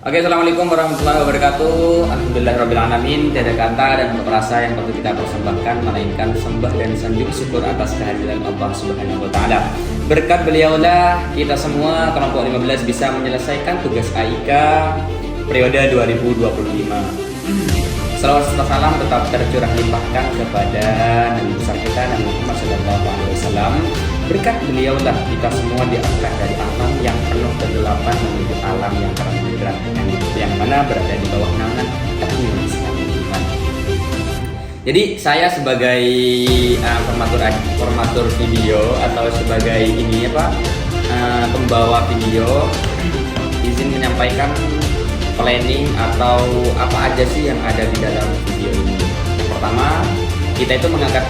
Oke, assalamualaikum warahmatullahi wabarakatuh. Alhamdulillahirrahmanirrahim. Tiada kata dan rasa yang patut kita persembahkan melainkan sembah dan sanjung syukur atas kehadiran Allah Subhanahu wa taala. Berkat beliaulah kita semua kelompok 15 bisa menyelesaikan tugas AIK periode 2025. Salawat serta salam tetap tercurah limpahkan kepada Nabi besar kita Nabi Muhammad SAW. Berkat beliaulah kita semua diangkat dari alam yang penuh kegelapan menuju alam yang terang benderang, yang mana berada di bawah naungan takmir Islam iman. Jadi saya sebagai formatur video atau sebagai pembawa video izin menyampaikan planning atau apa aja sih yang ada di dalam video ini. Yang pertama, kita itu mengangkat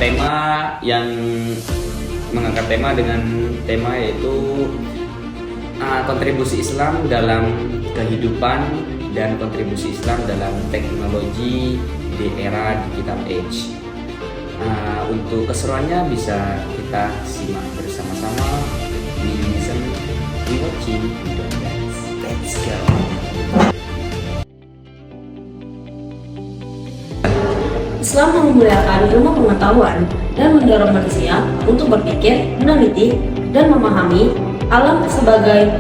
dengan tema yaitu kontribusi Islam dalam kehidupan dan kontribusi Islam dalam teknologi di era digital age. Untuk keseruannya bisa kita simak bersama-sama di watching video. Let's go. Islam memuliakan ilmu pengetahuan dan mendorong manusia untuk berpikir, meneliti, dan memahami alam sebagai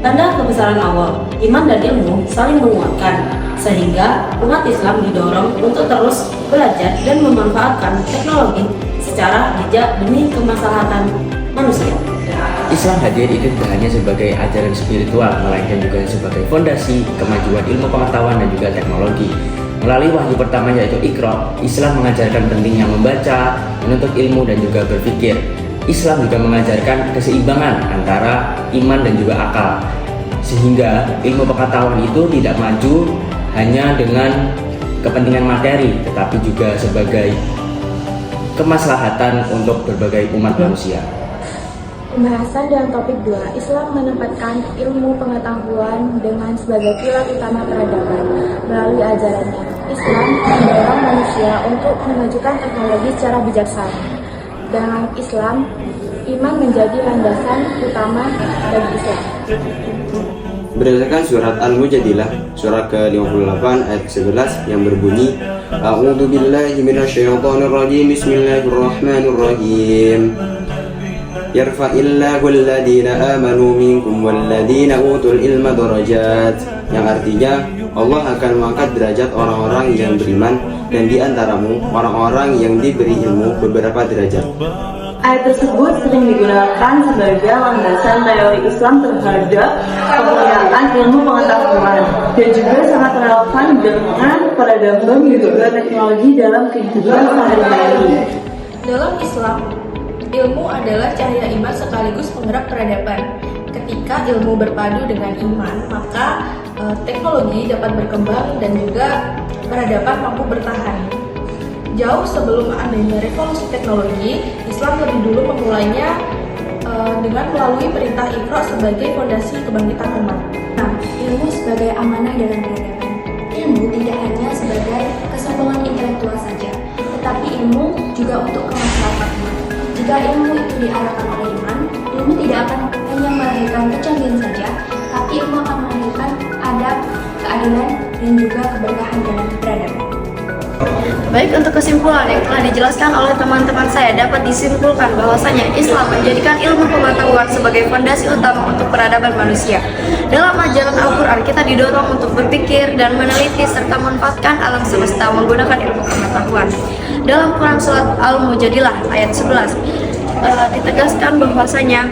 tanda kebesaran Allah. Iman dan ilmu saling menguatkan, sehingga umat Islam didorong untuk terus belajar dan memanfaatkan teknologi secara bijak demi kemaslahatan manusia. Islam hadir itu tidak hanya sebagai ajaran spiritual, melainkan juga sebagai fondasi kemajuan ilmu pengetahuan dan juga teknologi. Melalui wahyu pertama yaitu Iqra, Islam mengajarkan pentingnya membaca, menuntut ilmu dan juga berpikir. Islam juga mengajarkan keseimbangan antara iman dan juga akal, sehingga ilmu pengetahuan itu tidak maju hanya dengan kepentingan materi, tetapi juga sebagai kemaslahatan untuk berbagai umat manusia. Pembahasan dalam topik 2, Islam menempatkan ilmu pengetahuan dengan sebagai pilar utama peradaban. Melalui ajarannya, Islam mendorong manusia untuk memajukan teknologi secara bijaksana. Dengan Islam, iman menjadi landasan utama bagi Islam. Berdasarkan surat Al-Mujadilah, surat ke-58 ayat 11 yang berbunyi, A'udzu billahi minasyaitonir rajim, bismillahirrahmanirrahim. Yarfa'illahu alladhina amanu minkum walladhina utul ilma darajat, yang artinya Allah akan mengangkat derajat orang-orang yang beriman dan di antaramu orang-orang yang diberi ilmu beberapa derajat. Ayat tersebut sering digunakan sebagai landasan teori Islam terhadap kemuliaan ilmu pengetahuan dan juga sangat relevan dengan peradaban dan juga teknologi dalam kehidupan sehari-hari. Dalam Islam, ilmu adalah cahaya iman sekaligus penggerak peradaban. Ketika ilmu berpadu dengan iman, maka teknologi dapat berkembang dan juga peradaban mampu bertahan. Jauh sebelum adanya revolusi teknologi, Islam lebih dulu memulainya dengan melalui perintah Iqra sebagai fondasi kebangkitan umat. Nah, ilmu sebagai amanah dalam peradaban. Ilmu tidak hanya sebagai kesombongan intelektual saja, tetapi ilmu juga untuk kemaslahatan umat. Jika ilmu itu diarahkan oleh iman, ilmu tidak akan hanya melahirkan kecanggihan saja, tapi ilmu akan melahirkan adab, keadilan, dan juga keberkahan dalam peradaban. Baik, untuk kesimpulan yang telah dijelaskan oleh teman-teman saya dapat disimpulkan bahwasanya Islam menjadikan ilmu pengetahuan sebagai fondasi utama untuk peradaban manusia. Dalam ajaran Al-Quran, kita didorong untuk berpikir dan meneliti serta memanfaatkan alam semesta menggunakan ilmu pengetahuan. Dalam Quran surat Al-Mujadilah ayat 11 ditegaskan bahwasanya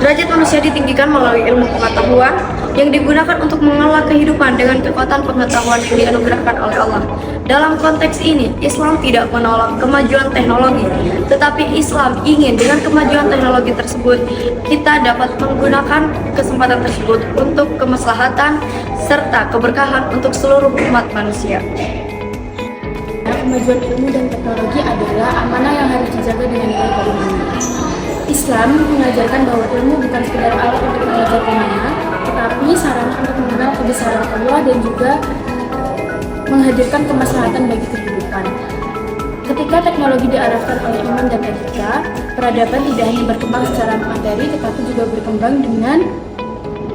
derajat manusia ditinggikan melalui ilmu pengetahuan yang digunakan untuk mengelola kehidupan dengan kekuatan pengetahuan yang dianugerahkan oleh Allah. Dalam konteks ini, Islam tidak menolak kemajuan teknologi, tetapi Islam ingin dengan kemajuan teknologi tersebut, kita dapat menggunakan kesempatan tersebut untuk kemaslahatan serta keberkahan untuk seluruh umat manusia. Kemajuan ilmu dan teknologi adalah amanah yang harus dijaga dengan baik oleh umat. Islam mengajarkan bahwa ilmu bukan sekedar alat untuk mengajar kemana, tetapi sarana untuk mengenal kebesaran Allah dan juga menghadirkan kemaslahatan bagi kehidupan. Ketika teknologi diarahkan oleh iman dan etika, peradaban tidak hanya berkembang secara materi, tetapi juga berkembang dengan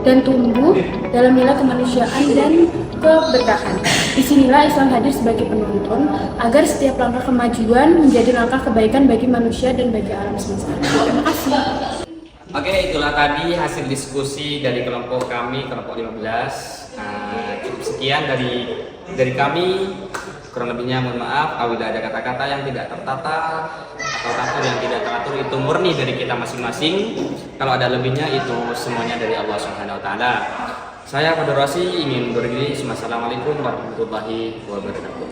dan tumbuh dalam nilai kemanusiaan dan keberkahan. Disinilah Islam hadir sebagai penuntun agar setiap langkah kemajuan menjadi langkah kebaikan bagi manusia dan bagi alam semesta. Terima kasih. Oke, itulah tadi hasil diskusi dari kelompok kami, kelompok 15. Cukup sekian dari kami. Kurang lebihnya mohon maaf apabila ada kata-kata yang tidak tertata atau kata yang tidak teratur, itu murni dari kita masing-masing. Kalau ada lebihnya itu semuanya dari Allah Subhanahu wa taala. Saya Fadil Rasi ingin undur diri. Wassalamualaikum warahmatullahi wabarakatuh.